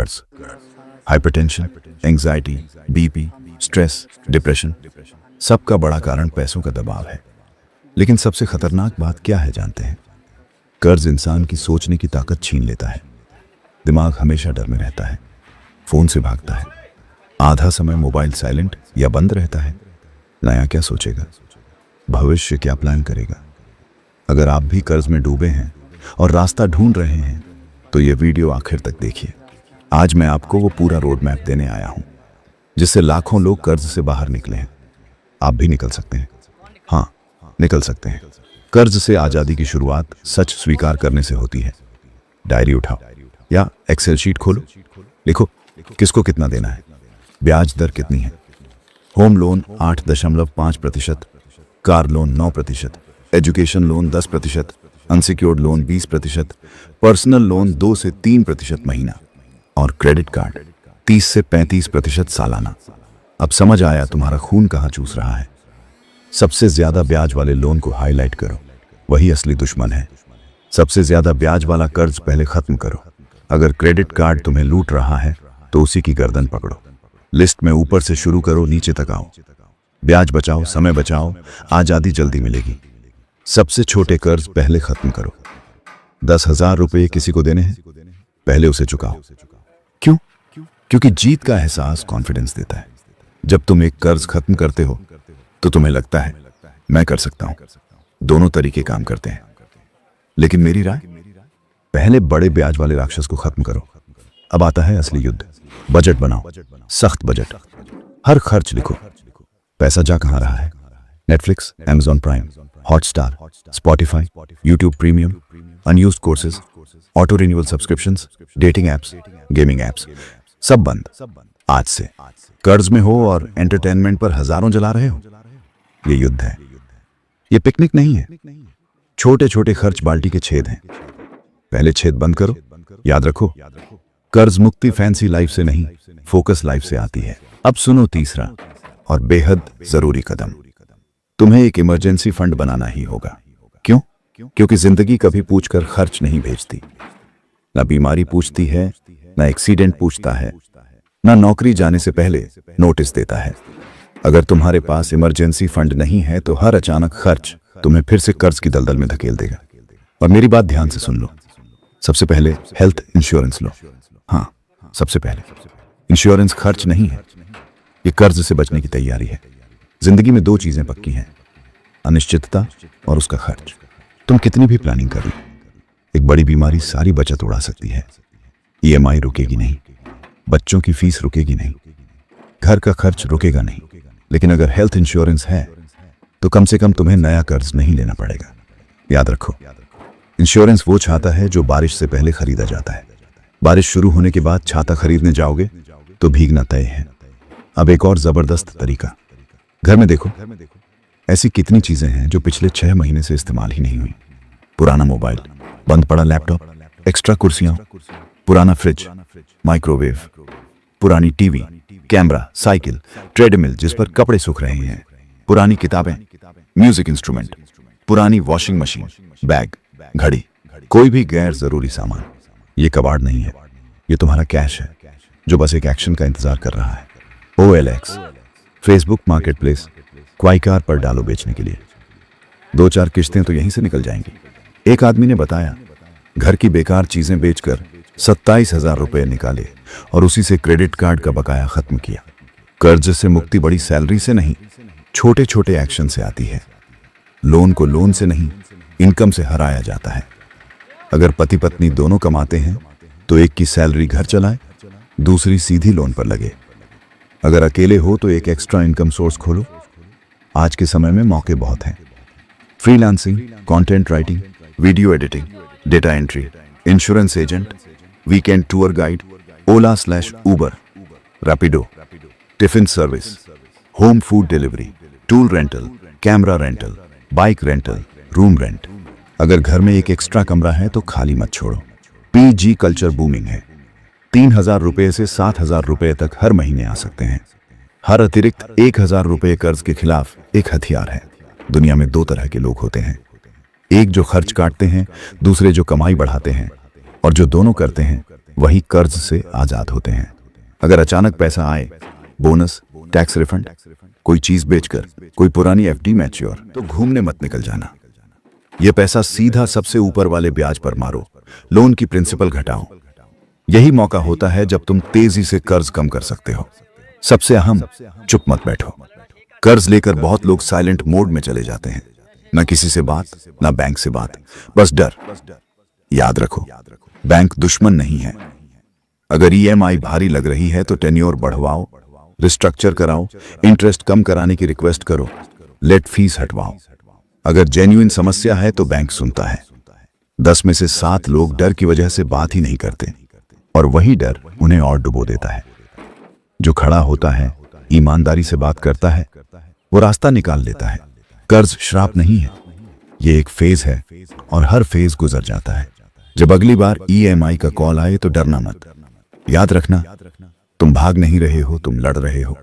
कर्ज, hypertension, anxiety, BP, stress, depression, सबका बड़ा कारण पैसों का दबाव है। लेकिन सबसे खतरनाक बात क्या है जानते हैं? कर्ज इंसान की सोचने की ताकत छीन लेता है। दिमाग हमेशा डर में रहता है, फोन से भागता है, आधा समय मोबाइल साइलेंट या बंद रहता है। नया क्या सोचेगा, भविष्य क्या प्लान करेगा? अगर आप भी कर्ज में डूबे हैं और रास्ता ढूंढ रहे हैं तो ये वीडियो आखिर तक देखिए। आज मैं आपको वो पूरा रोड मैप देने आया हूं जिससे लाखों लोग कर्ज से बाहर निकले हैं। आप भी निकल सकते हैं, हाँ निकल सकते हैं। कर्ज से आजादी की शुरुआत सच स्वीकार करने से होती है। डायरी उठाओ या एक्सेल शीट खोलो, लिखो किसको कितना देना है, ब्याज दर कितनी है। Home loan 8.5%, car loan 9%, education loan 10%, unsecured loan 20%, personal loan 2 से 3% महीना और क्रेडिट कार्ड 30 से 35% सालाना। अब समझ आया तुम्हारा खून कहाँ चूस रहा है। सबसे ज्यादा ब्याज वाले लोन को हाईलाइट करो, वही असली दुश्मन है। सबसे ज्यादा ब्याज वाला कर्ज पहले खत्म करो। अगर क्रेडिट कार्ड तुम्हें लूट रहा है तो उसी की गर्दन पकड़ो। लिस्ट में ऊपर से शुरू करो, नीचे तक आओ। ब्याज बचाओ, समय बचाओ, आजादी जल्दी मिलेगी। सबसे छोटे कर्ज पहले खत्म करो। 10,000 रुपये किसी को देने हैं, पहले उसे चुकाओ। क्यों? क्योंकि जीत का एहसास कॉन्फिडेंस देता है। जब तुम एक कर्ज खत्म करते हो तो तुम्हें लगता है मैं कर सकता हूं। दोनों तरीके काम करते हैं, लेकिन मेरी राय, पहले बड़े ब्याज वाले राक्षस को खत्म करो। अब आता है असली युद्ध। बजट बनाओ, सख्त बजट। हर खर्च लिखो, पैसा जा कहां रहा है। Netflix, Amazon prime, Hotstar, Spotify, YouTube premium, unused courses, auto renewal subscriptions, dating apps, gaming apps, सब बंद। आज से कर्ज में हो और एंटरटेनमेंट पर हजारों जला रहे हो। ये युद्ध है, ये पिकनिक नहीं है। छोटे छोटे खर्च बाल्टी के छेद हैं, पहले छेद बंद करो। याद रखो, कर्ज मुक्ति फैंसी लाइफ से नहीं, फोकस लाइफ से आती है। अब सुनो तीसरा और बेहद जरूरी कदम। तुम्हें एक इमरजेंसी फंड बनाना ही होगा। क्यों? क्योंकि जिंदगी कभी पूछकर खर्च नहीं भेजती। ना बीमारी पूछती है, ना एक्सीडेंट पूछता है, ना नौकरी जाने से पहले नोटिस देता है। अगर तुम्हारे पास इमरजेंसी फंड नहीं है तो हर अचानक खर्च तुम्हें फिर से कर्ज की दलदल में धकेल देगा। और मेरी बात ध्यान से सुन लो। सबसे पहले हेल्थ इंश्योरेंस लो। हाँ, सबसे पहले इंश्योरेंस खर्च नहीं है, ये कर्ज से बचने की तैयारी है। जिंदगी में 2 चीजें पक्की हैं, अनिश्चितता और उसका खर्च। तुम कितनी भी प्लानिंग कर लो, एक बड़ी बीमारी सारी बचत उड़ा सकती है। ईएमआई रुकेगी नहीं, बच्चों की फीस रुकेगी नहीं, घर का खर्च रुकेगा नहीं। लेकिन अगर हेल्थ इंश्योरेंस है तो कम से कम तुम्हें नया कर्ज नहीं लेना पड़ेगा। याद रखो, इंश्योरेंस वो छाता है जो बारिश से पहले खरीदा जाता है। बारिश शुरू होने के बाद छाता खरीदने जाओगे तो भीगना तय है। अब एक और जबरदस्त तरीका। घर में देखो, ऐसी कितनी चीजें हैं जो पिछले 6 महीने से इस्तेमाल ही नहीं हुई। पुराना मोबाइल, बंद पड़ा लैपटॉप, एक्स्ट्रा कुर्सियां, पुराना फ्रिज, माइक्रोवेव, पुरानी टीवी, कैमरा, साइकिल, ट्रेडमिल जिस पर कपड़े सूख रहे हैं, पुरानी किताबें, म्यूजिक इंस्ट्रूमेंट, पुरानी वॉशिंग मशीन, बैग, घड़ी, कोई भी गैर जरूरी सामान। ये कबाड़ नहीं है, ये तुम्हारा कैश है जो बस एक एक्शन का इंतजार कर रहा है। OLX, फेसबुक मार्केटप्लेस, क्वाइकार पर डालो बेचने के लिए। 2-4 किश्तें तो यहीं से निकल जाएंगी। एक आदमी ने बताया, घर की बेकार चीजें बेचकर 27,000 रुपये निकाले और उसी से क्रेडिट कार्ड का बकाया खत्म किया। कर्ज से मुक्ति बड़ी सैलरी से नहीं, छोटे छोटे एक्शन से आती है। लोन को लोन से नहीं, इनकम से हराया जाता है। अगर पति पत्नी दोनों कमाते हैं तो एक की सैलरी घर चलाए, दूसरी सीधी लोन पर लगे। अगर अकेले हो तो एक एक्स्ट्रा इनकम सोर्स खोलो। आज के समय में मौके बहुत हैं। Freelancing, content writing, video editing, data entry, insurance agent, weekend tour guide, Ola Uber, Rapido, tiffin service, home food delivery, tool rental, camera rental, bike rental, room rent. अगर घर में एक एक्स्ट्रा कमरा है तो खाली मत छोड़ो। PG कल्चर बूमिंग है। 3,000 रुपये से 7,000 रुपये तक हर महीने आ सकते हैं। हर अतिरिक्त 1,000 रुपये कर्ज के खिलाफ एक हथियार है। दुनिया में 2 तरह के लोग होते हैं, एक जो खर्च काटते हैं, दूसरे जो कमाई बढ़ाते हैं। और जो दोनों करते हैं वही कर्ज से आजाद होते हैं। अगर अचानक पैसा आए, बोनस, टैक्स रिफंड, कोई चीज बेचकर, कोई पुरानी एफडी मैच्योर, तो घूमने मत निकल जाना। यह पैसा सीधा सबसे ऊपर वाले ब्याज पर मारो, लोन की प्रिंसिपल घटाओ। यही मौका होता है जब तुम तेजी से कर्ज कम कर सकते हो। सबसे अहम, चुप मत बैठो। कर्ज लेकर बहुत लोग साइलेंट मोड में चले जाते हैं, ना किसी से बात, ना बैंक से बात, बस डर। याद रखो, बैंक दुश्मन नहीं है। अगर ईएमआई भारी लग रही है तो टेन्योर बढ़वाओ, रिस्ट्रक्चर कराओ, इंटरेस्ट कम कराने की रिक्वेस्ट करो, लेट फीस हटवाओ। अगर जेन्युइन समस्या है तो बैंक सुनता है। 10 में से 7 लोग डर की वजह से बात ही नहीं करते, और वही डर उन्हें और डुबो देता है। जो खड़ा होता है, ईमानदारी से बात करता है, वो रास्ता निकाल लेता है। कर्ज श्राप नहीं है, ये एक फेज है, और हर फेज गुजर जाता है। जब अगली बार ईएमआई का कॉल आए तो डरना मत। याद रखना, तुम भाग नहीं रहे हो, तुम लड़ रहे हो।